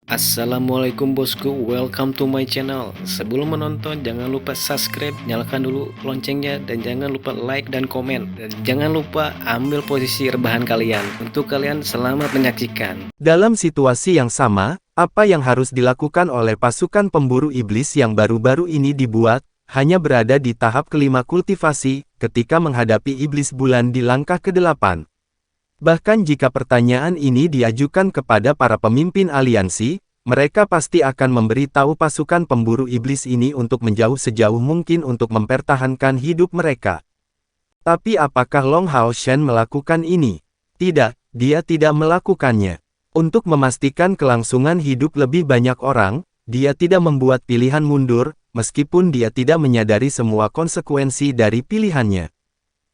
Assalamualaikum bosku, welcome to my channel. Sebelum menonton jangan lupa subscribe, nyalakan dulu loncengnya, dan jangan lupa like dan komen. Dan jangan lupa ambil posisi rebahan kalian. Untuk kalian selamat menyaksikan. Dalam situasi yang sama, apa yang harus dilakukan oleh pasukan pemburu iblis yang baru-baru ini dibuat, hanya berada di tahap kelima kultivasi, ketika menghadapi iblis bulan di langkah ke-8. Bahkan jika pertanyaan ini diajukan kepada para pemimpin aliansi, mereka pasti akan memberitahu pasukan pemburu iblis ini untuk menjauh sejauh mungkin untuk mempertahankan hidup mereka. Tapi apakah Long Hao Shen melakukan ini? Tidak, dia tidak melakukannya. Untuk memastikan kelangsungan hidup lebih banyak orang, dia tidak membuat pilihan mundur, meskipun dia tidak menyadari semua konsekuensi dari pilihannya.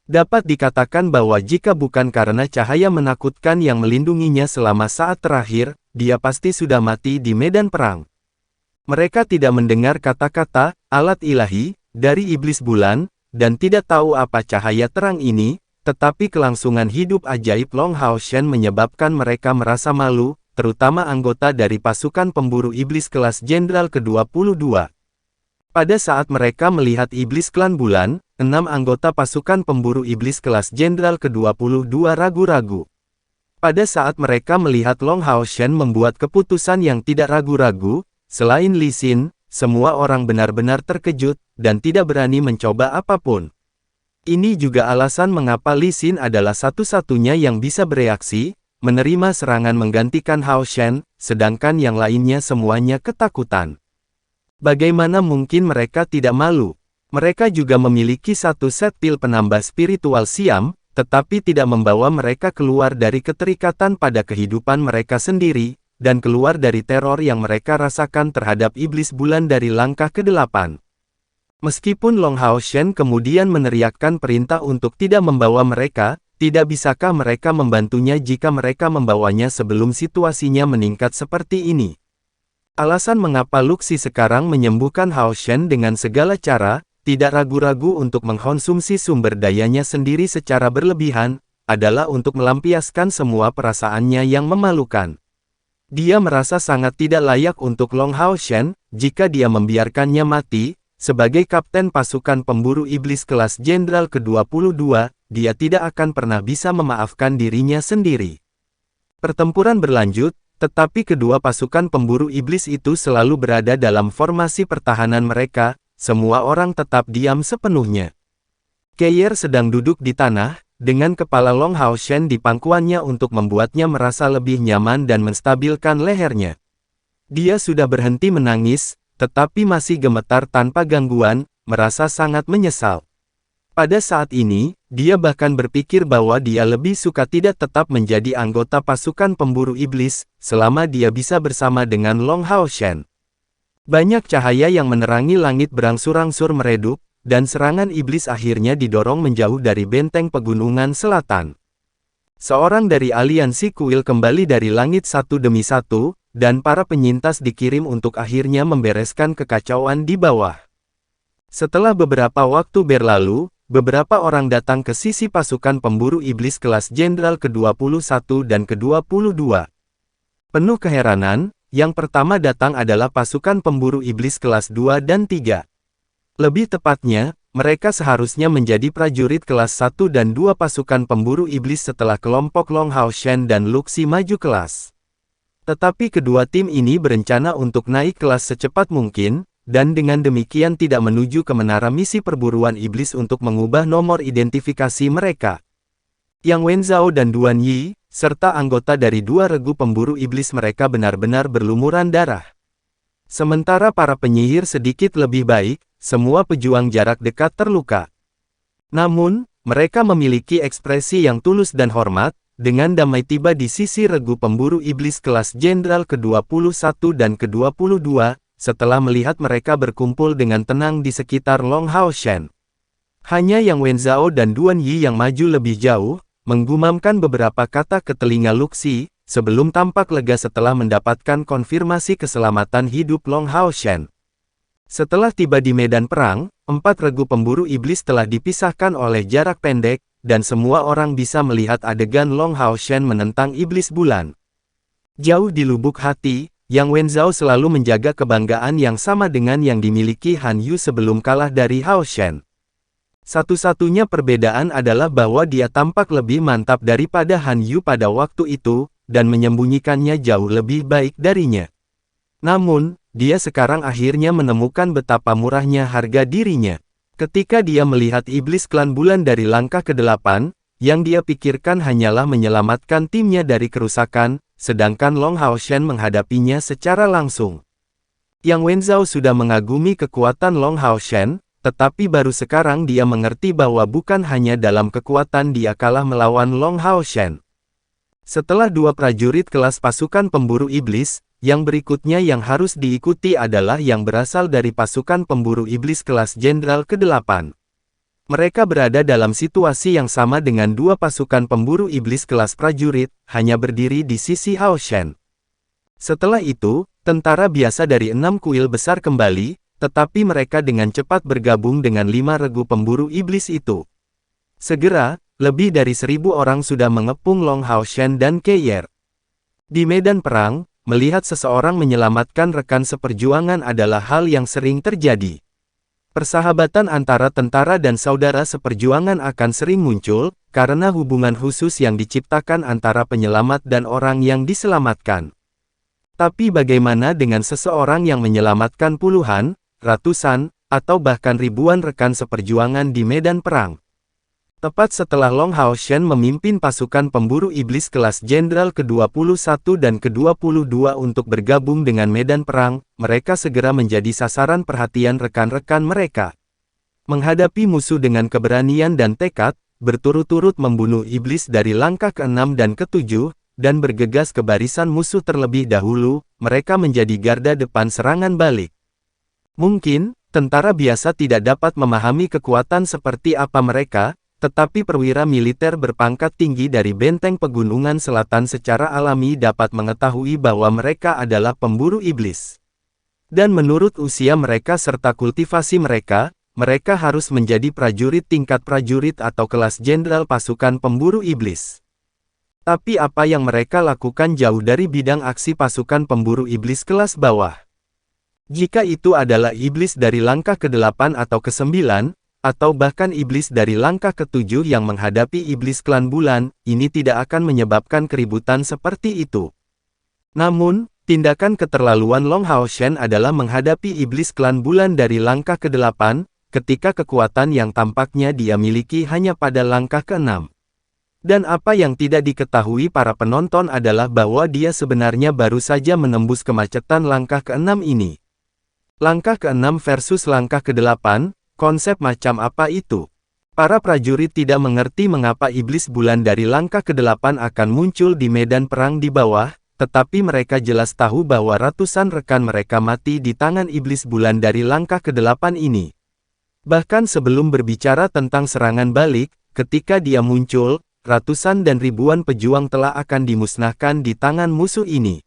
Dapat dikatakan bahwa jika bukan karena cahaya menakutkan yang melindunginya selama saat terakhir, dia pasti sudah mati di medan perang. Mereka tidak mendengar kata-kata alat ilahi dari iblis bulan, dan tidak tahu apa cahaya terang ini, tetapi kelangsungan hidup ajaib Long Hao Shen menyebabkan mereka merasa malu, terutama anggota dari pasukan pemburu iblis kelas Jenderal ke-22. Pada saat mereka melihat iblis klan bulan, 6 anggota pasukan pemburu iblis kelas Jenderal ke-22 ragu-ragu. Pada saat mereka melihat Long Hao Shen membuat keputusan yang tidak ragu-ragu, selain Li Xin, semua orang benar-benar terkejut, dan tidak berani mencoba apapun. Ini juga alasan mengapa Li Xin adalah satu-satunya yang bisa bereaksi, menerima serangan menggantikan Hao Shen, sedangkan yang lainnya semuanya ketakutan. Bagaimana mungkin mereka tidak malu? Mereka juga memiliki satu set pil penambah spiritual Siam, tetapi tidak membawa mereka keluar dari keterikatan pada kehidupan mereka sendiri, dan keluar dari teror yang mereka rasakan terhadap iblis bulan dari langkah ke-8. Meskipun Long Hao Shen kemudian meneriakkan perintah untuk tidak membawa mereka, tidak bisakah mereka membantunya jika mereka membawanya sebelum situasinya meningkat seperti ini? Alasan mengapa Luxi sekarang menyembuhkan Hao Shen dengan segala cara, tidak ragu-ragu untuk mengkonsumsi sumber dayanya sendiri secara berlebihan, adalah untuk melampiaskan semua perasaannya yang memalukan. Dia merasa sangat tidak layak untuk Long Hao Shen, jika dia membiarkannya mati. Sebagai kapten pasukan pemburu iblis kelas Jenderal ke-22, dia tidak akan pernah bisa memaafkan dirinya sendiri. Pertempuran berlanjut, tetapi kedua pasukan pemburu iblis itu selalu berada dalam formasi pertahanan mereka, semua orang tetap diam sepenuhnya. Keir sedang duduk di tanah, dengan kepala Long Hao Shen di pangkuannya untuk membuatnya merasa lebih nyaman dan menstabilkan lehernya. Dia sudah berhenti menangis, tetapi masih gemetar tanpa gangguan, merasa sangat menyesal. Pada saat ini, dia bahkan berpikir bahwa dia lebih suka tidak tetap menjadi anggota pasukan pemburu iblis, selama dia bisa bersama dengan Long Hao Shen. Banyak cahaya yang menerangi langit berangsur-angsur meredup, dan serangan iblis akhirnya didorong menjauh dari benteng pegunungan selatan. Seorang dari aliansi kuil kembali dari langit satu demi satu, dan para penyintas dikirim untuk akhirnya membereskan kekacauan di bawah. Setelah beberapa waktu berlalu, beberapa orang datang ke sisi pasukan pemburu iblis kelas Jenderal ke-21 dan ke-22. Penuh keheranan, yang pertama datang adalah pasukan pemburu iblis kelas 2 dan 3. Lebih tepatnya, mereka seharusnya menjadi prajurit kelas 1 dan 2 pasukan pemburu iblis setelah kelompok Long Hao Shen dan Luxi maju kelas. Tetapi kedua tim ini berencana untuk naik kelas secepat mungkin, dan dengan demikian tidak menuju ke menara misi perburuan iblis untuk mengubah nomor identifikasi mereka. Yang Wenzhao dan Duan Yi, serta anggota dari dua regu pemburu iblis mereka benar-benar berlumuran darah. Sementara para penyihir sedikit lebih baik, semua pejuang jarak dekat terluka. Namun, mereka memiliki ekspresi yang tulus dan hormat, dengan damai tiba di sisi regu pemburu iblis kelas Jenderal ke-21 dan ke-22, setelah melihat mereka berkumpul dengan tenang di sekitar Long Hao Shen. Hanya Yang Wenzhao dan Duan Yi yang maju lebih jauh, menggumamkan beberapa kata ke telinga Luxi, sebelum tampak lega setelah mendapatkan konfirmasi keselamatan hidup Long Hao Shen. Setelah tiba di medan perang, 4 regu pemburu iblis telah dipisahkan oleh jarak pendek, dan semua orang bisa melihat adegan Long Hao Shen menentang iblis bulan. Jauh di lubuk hati, Yang Wenzhao selalu menjaga kebanggaan yang sama dengan yang dimiliki Han Yu sebelum kalah dari Hao Shen. Satu-satunya perbedaan adalah bahwa dia tampak lebih mantap daripada Han Yu pada waktu itu, dan menyembunyikannya jauh lebih baik darinya. Namun, dia sekarang akhirnya menemukan betapa murahnya harga dirinya. Ketika dia melihat iblis klan bulan dari langkah ke-8, yang dia pikirkan hanyalah menyelamatkan timnya dari kerusakan, sedangkan Long Haoshen menghadapinya secara langsung. Yang Wenzhao sudah mengagumi kekuatan Long Haoshen, tetapi baru sekarang dia mengerti bahwa bukan hanya dalam kekuatan dia kalah melawan Long Haoshen. Setelah dua prajurit kelas pasukan pemburu iblis, yang berikutnya yang harus diikuti adalah yang berasal dari pasukan pemburu iblis kelas Jenderal ke-8. Mereka berada dalam situasi yang sama dengan dua pasukan pemburu iblis kelas prajurit, hanya berdiri di sisi Hao Shen. Setelah itu, tentara biasa dari 6 kuil besar kembali, tetapi mereka dengan cepat bergabung dengan 5 regu pemburu iblis itu. Segera, lebih dari 1.000 orang sudah mengepung Long Haoshen dan Keyer. Di medan perang, melihat seseorang menyelamatkan rekan seperjuangan adalah hal yang sering terjadi. Persahabatan antara tentara dan saudara seperjuangan akan sering muncul, karena hubungan khusus yang diciptakan antara penyelamat dan orang yang diselamatkan. Tapi bagaimana dengan seseorang yang menyelamatkan puluhan, ratusan, atau bahkan ribuan rekan seperjuangan di medan perang? Tepat setelah Long Haoshen memimpin pasukan pemburu iblis kelas Jenderal ke-21 dan ke-22 untuk bergabung dengan medan perang, mereka segera menjadi sasaran perhatian rekan-rekan mereka. Menghadapi musuh dengan keberanian dan tekad, berturut-turut membunuh iblis dari langkah ke-6 dan ke-7, dan bergegas ke barisan musuh terlebih dahulu, mereka menjadi garda depan serangan balik. Mungkin, tentara biasa tidak dapat memahami kekuatan seperti apa mereka, tetapi perwira militer berpangkat tinggi dari benteng pegunungan selatan secara alami dapat mengetahui bahwa mereka adalah pemburu iblis. Dan menurut usia mereka serta kultivasi mereka, mereka harus menjadi prajurit tingkat prajurit atau kelas jenderal pasukan pemburu iblis. Tapi apa yang mereka lakukan jauh dari bidang aksi pasukan pemburu iblis kelas bawah. Jika itu adalah iblis dari langkah ke-8 atau ke-9, atau bahkan iblis dari langkah ke-7 yang menghadapi iblis klan bulan, ini tidak akan menyebabkan keributan seperti itu. Namun, tindakan keterlaluan Long Haoshen adalah menghadapi iblis klan bulan dari langkah ke-8, ketika kekuatan yang tampaknya dia miliki hanya pada langkah ke-6. Dan apa yang tidak diketahui para penonton adalah bahwa dia sebenarnya baru saja menembus kemacetan langkah ke-6 ini. Langkah ke-6 versus langkah ke-8, konsep macam apa itu? Para prajurit tidak mengerti mengapa iblis bulan dari langkah ke-8 akan muncul di medan perang di bawah, tetapi mereka jelas tahu bahwa ratusan rekan mereka mati di tangan iblis bulan dari langkah ke-8 ini. Bahkan sebelum berbicara tentang serangan balik, ketika dia muncul, ratusan dan ribuan pejuang telah akan dimusnahkan di tangan musuh ini.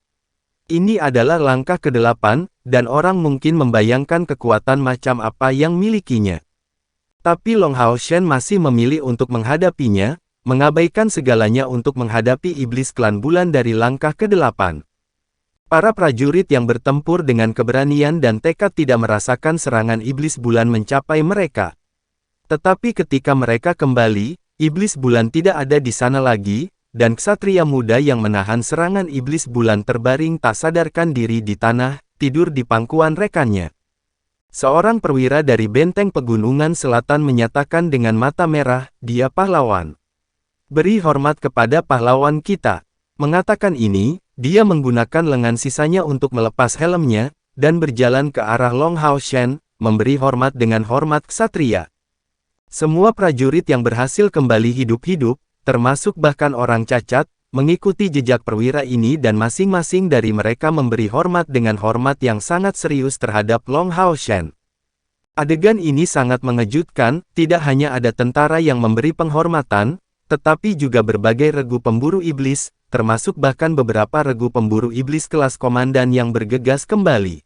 Ini adalah langkah ke-8, dan orang mungkin membayangkan kekuatan macam apa yang milikinya. Tapi Long Haoshen masih memilih untuk menghadapinya, mengabaikan segalanya untuk menghadapi iblis klan bulan dari langkah ke-8. Para prajurit yang bertempur dengan keberanian dan tekad tidak merasakan serangan iblis bulan mencapai mereka. Tetapi ketika mereka kembali, iblis bulan tidak ada di sana lagi, dan ksatria muda yang menahan serangan iblis bulan terbaring tak sadarkan diri di tanah, tidur di pangkuan rekannya. Seorang perwira dari benteng pegunungan selatan menyatakan dengan mata merah, dia pahlawan. Beri hormat kepada pahlawan kita. Mengatakan ini, dia menggunakan lengan sisanya untuk melepas helmnya, dan berjalan ke arah Long Haoshen, memberi hormat dengan hormat ksatria. Semua prajurit yang berhasil kembali hidup-hidup, termasuk bahkan orang cacat, mengikuti jejak perwira ini dan masing-masing dari mereka memberi hormat dengan hormat yang sangat serius terhadap Long Haoshen. Adegan ini sangat mengejutkan, tidak hanya ada tentara yang memberi penghormatan, tetapi juga berbagai regu pemburu iblis, termasuk bahkan beberapa regu pemburu iblis kelas komandan yang bergegas kembali.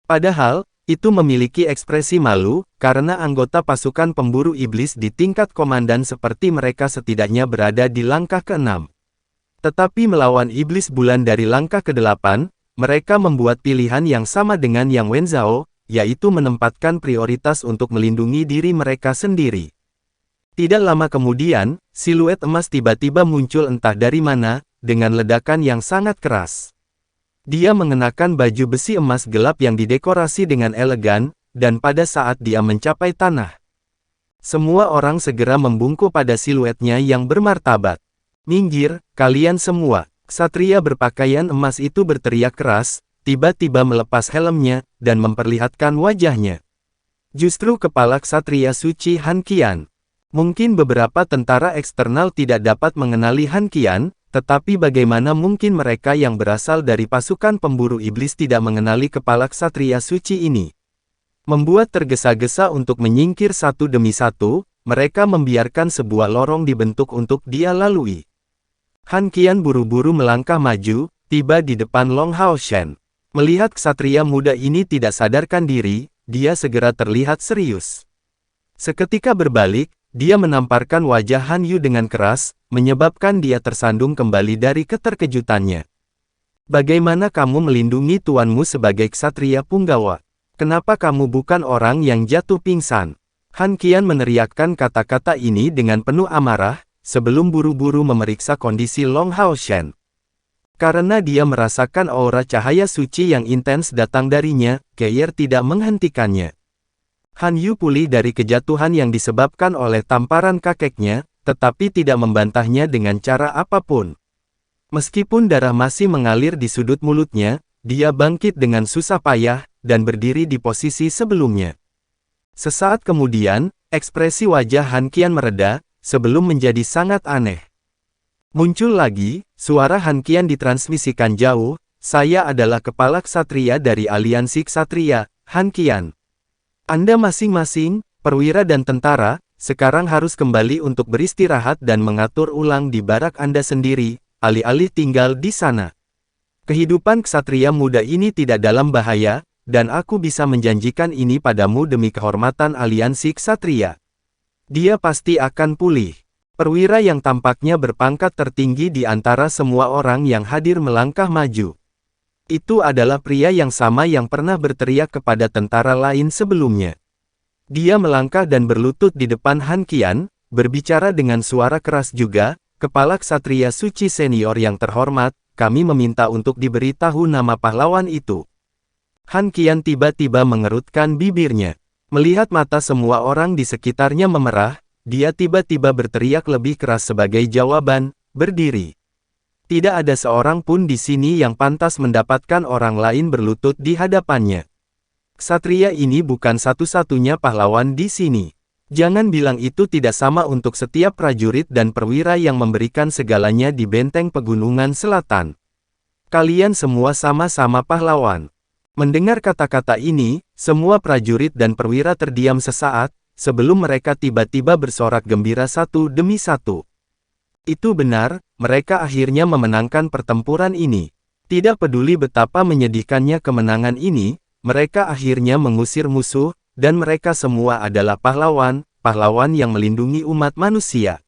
Padahal, itu memiliki ekspresi malu, karena anggota pasukan pemburu iblis di tingkat komandan seperti mereka setidaknya berada di langkah ke-6. Tetapi melawan iblis bulan dari langkah ke-8, mereka membuat pilihan yang sama dengan Yang Wenzhao, yaitu menempatkan prioritas untuk melindungi diri mereka sendiri. Tidak lama kemudian, siluet emas tiba-tiba muncul entah dari mana, dengan ledakan yang sangat keras. Dia mengenakan baju besi emas gelap yang didekorasi dengan elegan, dan pada saat dia mencapai tanah, semua orang segera membungkuk pada siluetnya yang bermartabat. "Minggir, kalian semua!" Ksatria berpakaian emas itu berteriak keras, tiba-tiba melepas helmnya, dan memperlihatkan wajahnya. Justru kepala ksatria suci Han Qian. Mungkin beberapa tentara eksternal tidak dapat mengenali Han Qian, tetapi bagaimana mungkin mereka yang berasal dari pasukan pemburu iblis tidak mengenali kepala ksatria suci ini? Membuat tergesa-gesa untuk menyingkir satu demi satu, mereka membiarkan sebuah lorong dibentuk untuk dia lalui. Han Qian buru-buru melangkah maju, tiba di depan Long Hao Shen. Melihat ksatria muda ini tidak sadarkan diri, dia segera terlihat serius. Seketika berbalik, dia menamparkan wajah Han Yu dengan keras, menyebabkan dia tersandung kembali dari keterkejutannya. "Bagaimana kamu melindungi tuanmu sebagai ksatria punggawa? Kenapa kamu bukan orang yang jatuh pingsan?" Han Qian meneriakkan kata-kata ini dengan penuh amarah, sebelum buru-buru memeriksa kondisi Long Hao Shen. Karena dia merasakan aura cahaya suci yang intens datang darinya, Geyer tidak menghentikannya. Han Yu pulih dari kejatuhan yang disebabkan oleh tamparan kakeknya, tetapi tidak membantahnya dengan cara apapun. Meskipun darah masih mengalir di sudut mulutnya, dia bangkit dengan susah payah, dan berdiri di posisi sebelumnya. Sesaat kemudian, ekspresi wajah Han Qian mereda, sebelum menjadi sangat aneh. Muncul lagi, suara Han Qian ditransmisikan jauh, "Saya adalah kepala ksatria dari aliansi ksatria, Han Qian. Anda masing-masing, perwira dan tentara, sekarang harus kembali untuk beristirahat dan mengatur ulang di barak Anda sendiri, alih-alih tinggal di sana. Kehidupan ksatria muda ini tidak dalam bahaya, dan aku bisa menjanjikan ini padamu demi kehormatan aliansi ksatria. Dia pasti akan pulih." Perwira yang tampaknya berpangkat tertinggi di antara semua orang yang hadir melangkah maju. Itu adalah pria yang sama yang pernah berteriak kepada tentara lain sebelumnya. Dia melangkah dan berlutut di depan Han Qian, berbicara dengan suara keras juga, "Kepala ksatria suci senior yang terhormat, kami meminta untuk diberitahu nama pahlawan itu." Han Qian tiba-tiba mengerutkan bibirnya. Melihat mata semua orang di sekitarnya memerah, dia tiba-tiba berteriak lebih keras sebagai jawaban, "Berdiri." Tidak ada seorang pun di sini yang pantas mendapatkan orang lain berlutut di hadapannya. Ksatria ini bukan satu-satunya pahlawan di sini. Jangan bilang itu tidak sama untuk setiap prajurit dan perwira yang memberikan segalanya di benteng pegunungan selatan. Kalian semua sama-sama pahlawan. Mendengar kata-kata ini, semua prajurit dan perwira terdiam sesaat, sebelum mereka tiba-tiba bersorak gembira satu demi satu. Itu benar, mereka akhirnya memenangkan pertempuran ini. Tidak peduli betapa menyedihkannya kemenangan ini, mereka akhirnya mengusir musuh, dan mereka semua adalah pahlawan, pahlawan yang melindungi umat manusia.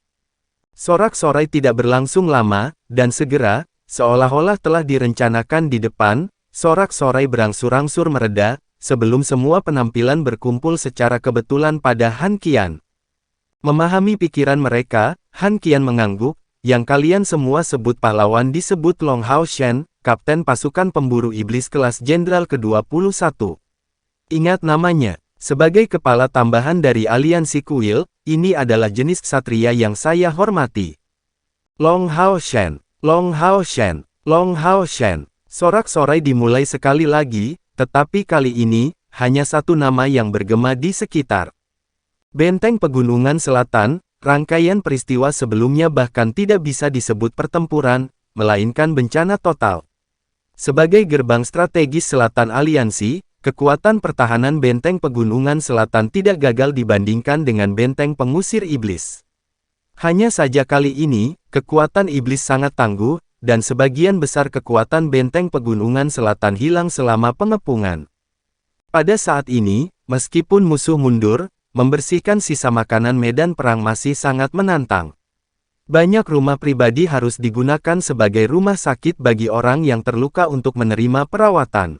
Sorak-sorai tidak berlangsung lama, dan segera, seolah-olah telah direncanakan di depan, sorak-sorai berangsur-angsur mereda, sebelum semua penampilan berkumpul secara kebetulan pada Han Qian. Memahami pikiran mereka, Han Qian mengangguk, "Yang kalian semua sebut pahlawan disebut Long Hao Shen, kapten pasukan pemburu iblis kelas jenderal ke-21. Ingat namanya, sebagai kepala tambahan dari aliansi kuil, ini adalah jenis ksatria yang saya hormati. Long Hao Shen, Long Hao Shen, Long Hao Shen." Sorak-sorai dimulai sekali lagi, tetapi kali ini, hanya satu nama yang bergema di sekitar. Benteng Pegunungan Selatan, rangkaian peristiwa sebelumnya bahkan tidak bisa disebut pertempuran, melainkan bencana total. Sebagai gerbang strategis selatan aliansi, kekuatan pertahanan Benteng Pegunungan Selatan tidak gagal dibandingkan dengan Benteng Pengusir Iblis. Hanya saja kali ini, kekuatan iblis sangat tangguh, dan sebagian besar kekuatan Benteng Pegunungan Selatan hilang selama pengepungan. Pada saat ini, meskipun musuh mundur, membersihkan sisa makanan medan perang masih sangat menantang. Banyak rumah pribadi harus digunakan sebagai rumah sakit bagi orang yang terluka untuk menerima perawatan.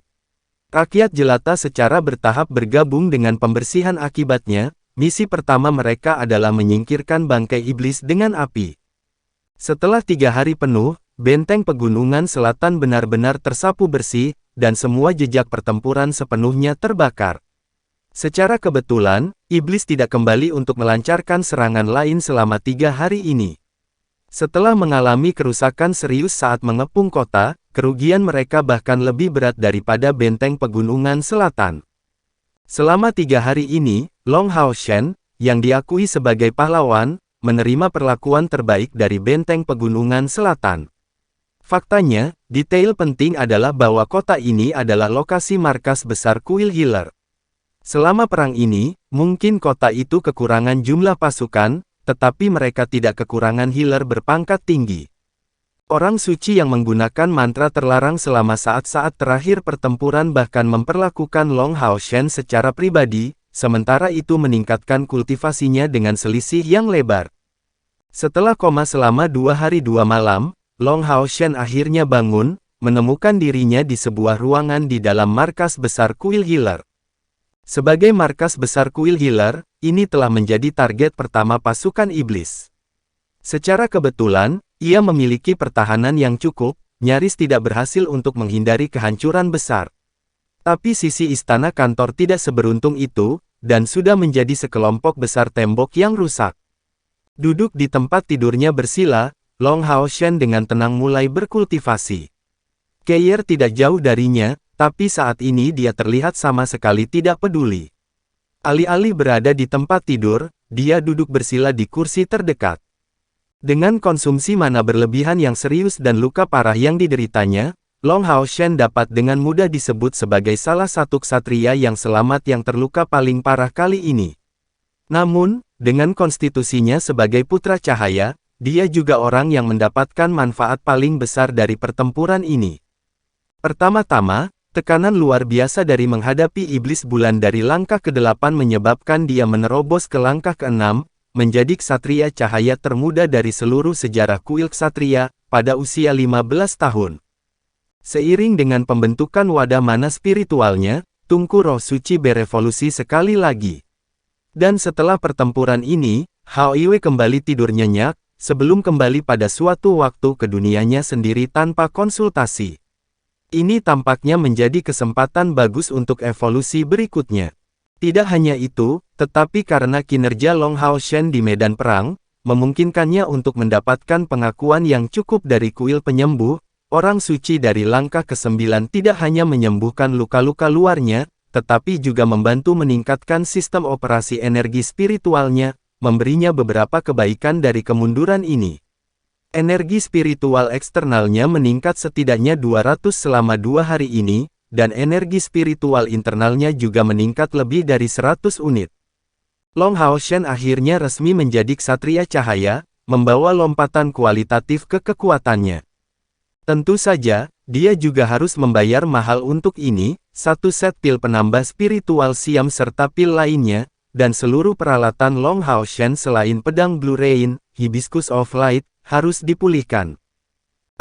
Rakyat jelata secara bertahap bergabung dengan pembersihan akibatnya. Misi pertama mereka adalah menyingkirkan bangkai iblis dengan api. Setelah 3 hari penuh, benteng pegunungan selatan benar-benar tersapu bersih, dan semua jejak pertempuran sepenuhnya terbakar. Secara kebetulan, iblis tidak kembali untuk melancarkan serangan lain selama 3 hari ini. Setelah mengalami kerusakan serius saat mengepung kota, kerugian mereka bahkan lebih berat daripada benteng pegunungan selatan. Selama 3 hari ini, Long Hao Shen, yang diakui sebagai pahlawan, menerima perlakuan terbaik dari benteng pegunungan selatan. Faktanya, detail penting adalah bahwa kota ini adalah lokasi markas besar kuil healer. Selama perang ini, mungkin kota itu kekurangan jumlah pasukan, tetapi mereka tidak kekurangan healer berpangkat tinggi. Orang suci yang menggunakan mantra terlarang selama saat-saat terakhir pertempuran bahkan memperlakukan Long Hao Shen secara pribadi, sementara itu meningkatkan kultivasinya dengan selisih yang lebar. Setelah koma selama 2 hari 2 malam, Long Hao Shen akhirnya bangun, menemukan dirinya di sebuah ruangan di dalam markas besar kuil healer. Sebagai markas besar kuil healer, ini telah menjadi target pertama pasukan iblis. Secara kebetulan, ia memiliki pertahanan yang cukup, nyaris tidak berhasil untuk menghindari kehancuran besar. Tapi sisi istana kantor tidak seberuntung itu, dan sudah menjadi sekelompok besar tembok yang rusak. Duduk di tempat tidurnya bersila, Long Hao Shen dengan tenang mulai berkultivasi. Keir tidak jauh darinya, tapi saat ini dia terlihat sama sekali tidak peduli. Alih-alih berada di tempat tidur, dia duduk bersila di kursi terdekat. Dengan konsumsi mana berlebihan yang serius dan luka parah yang dideritanya, Long Hao Shen dapat dengan mudah disebut sebagai salah satu ksatria yang selamat yang terluka paling parah kali ini. Namun, dengan konstitusinya sebagai putra cahaya, dia juga orang yang mendapatkan manfaat paling besar dari pertempuran ini. Pertama-tama, tekanan luar biasa dari menghadapi iblis bulan dari langkah ke-8 menyebabkan dia menerobos ke langkah ke-6, menjadi ksatria cahaya termuda dari seluruh sejarah kuil ksatria, pada usia 15 tahun. Seiring dengan pembentukan wadah mana spiritualnya, Tungku Roh Suci berevolusi sekali lagi. Dan setelah pertempuran ini, Hao Iwe kembali tidur nyenyak, sebelum kembali pada suatu waktu ke dunianya sendiri tanpa konsultasi. Ini tampaknya menjadi kesempatan bagus untuk evolusi berikutnya. Tidak hanya itu, tetapi karena kinerja Long Hao Shen di medan perang, memungkinkannya untuk mendapatkan pengakuan yang cukup dari kuil penyembuh, orang suci dari langkah ke-9 tidak hanya menyembuhkan luka-luka luarnya, tetapi juga membantu meningkatkan sistem operasi energi spiritualnya, memberinya beberapa kebaikan dari kemunduran ini. Energi spiritual eksternalnya meningkat setidaknya 200 selama 2 hari ini, dan energi spiritual internalnya juga meningkat lebih dari 100 unit. Long Hao Shen akhirnya resmi menjadi ksatria cahaya, membawa lompatan kualitatif ke kekuatannya. Tentu saja, dia juga harus membayar mahal untuk ini, 1 set pil penambah spiritual siam serta pil lainnya, dan seluruh peralatan Long Hao Shen selain pedang Blue Rain, Hibiscus of Light, harus dipulihkan.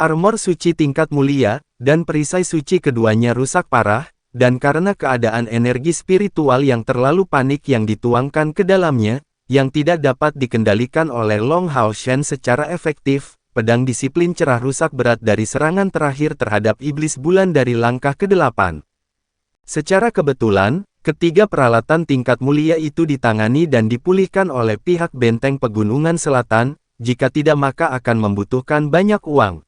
Armor suci tingkat mulia, dan perisai suci keduanya rusak parah, dan karena keadaan energi spiritual yang terlalu panik yang dituangkan ke dalamnya, yang tidak dapat dikendalikan oleh Long Hao Shen secara efektif, pedang disiplin cerah rusak berat dari serangan terakhir terhadap iblis bulan dari langkah ke-8. Secara kebetulan, ketiga peralatan tingkat mulia itu ditangani dan dipulihkan oleh pihak benteng pegunungan selatan, jika tidak maka akan membutuhkan banyak uang.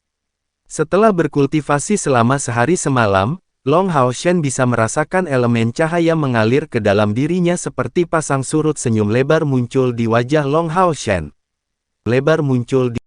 Setelah berkultivasi selama sehari semalam, Long Hao Shen bisa merasakan elemen cahaya mengalir ke dalam dirinya seperti pasang surut. Senyum lebar muncul di wajah Long Hao Shen. Lebar muncul di